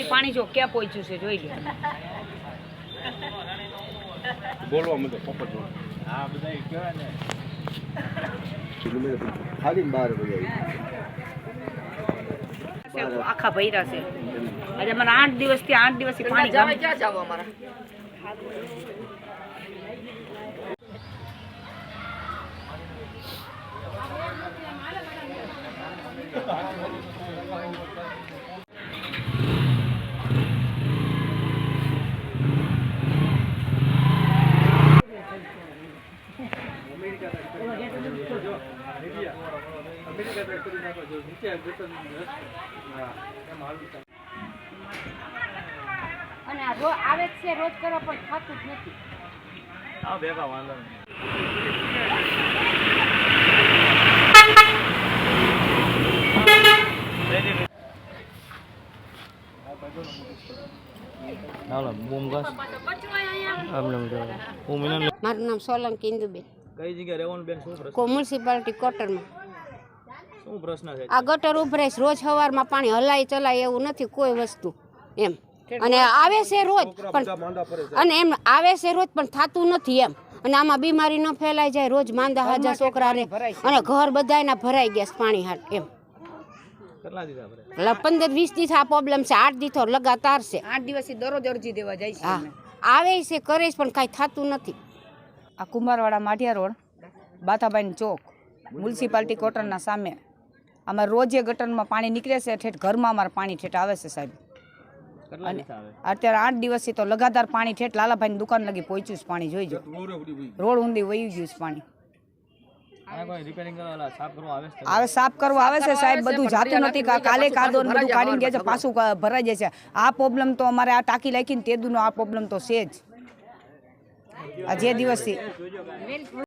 દિવસથી પાણી જો ક્યાં પહોંચ્યું છે જોઈ લો બોલવા મને પોપટ હા બધા કહેવાય ને ખાલી 12 વાગે આખા ભર્યા છે આજે મને 8 દિવસથી પાણી ક્યાં જાવ અમારા અને આવે છે રોજ કરો પણ થતું જ નથી આ ભેગા વાંધો મારું નામ સોલંકી ઇન્દુબેન કઈ જગ્યાએ રહેવાનું બેન? શું પ્રશ્ન? મ્યુનિસિપાલિટી ક્વાર્ટરમાં શું પ્રશ્ન છે? આ ગટર ઉભરાય રોજ સવારમાં પાણી હલાય ચલાય એવું નથી કોઈ વસ્તુ એમ અને આવે છે રોજ પણ અને એમ આવે છે રોજ પણ થતું નથી એમ અને આમાં બીમારી ન ફેલાઈ જાય રોજ માંદા હાજા છોકરા રે અને ઘર બધાયના ભરાઈ ગયા છે પાણી હાટ એમ કેટલા દીધા ભરે? 15-20 દિવસ આ પ્રોબ્લેમ છે 8 દિવસ લગાતાર છે 8 દિવસથી દરરોજ અરજી દેવા જાય છે હા આવે છે કરે છે પણ કાંઈ થતું નથી આ કુંભારવાડા માઢિયા રોડ બાથાભાઈ ચોક મ્યુનિસિપાલિટી ક્વાર્ટરના સામે અમારે રોજે ગટરમાં પાણી નીકળે છે ઠેઠ ઘરમાં અમારે પાણી ઠેઠ આવે છે સાહેબ કેટલા દિવસ આવે? અત્યારે 8 દિવસથી તો લગાતાર પાણી ઠેઠ લાલાભાઈની દુકાન લગી પહોંચ્યું છે પાણી જોઈજો રોડ ઊંધી વહી ગયું છે પાણી આ કોઈ રિપેરિંગ કરવા સાફ કરવા આવે છે? આવે સાફ કરવા આવે છે સાહેબ બધું જાતું નથી કાલે કાદો ને બધું કાઢીને ગયા છે પાછું ભરાઈ જાય છે આ પ્રોબ્લેમ તો અમારે આ ટાંકી લાખીને તે દુનો આ પ્રોબ્લેમ તો છે જ આ જે દિવસથી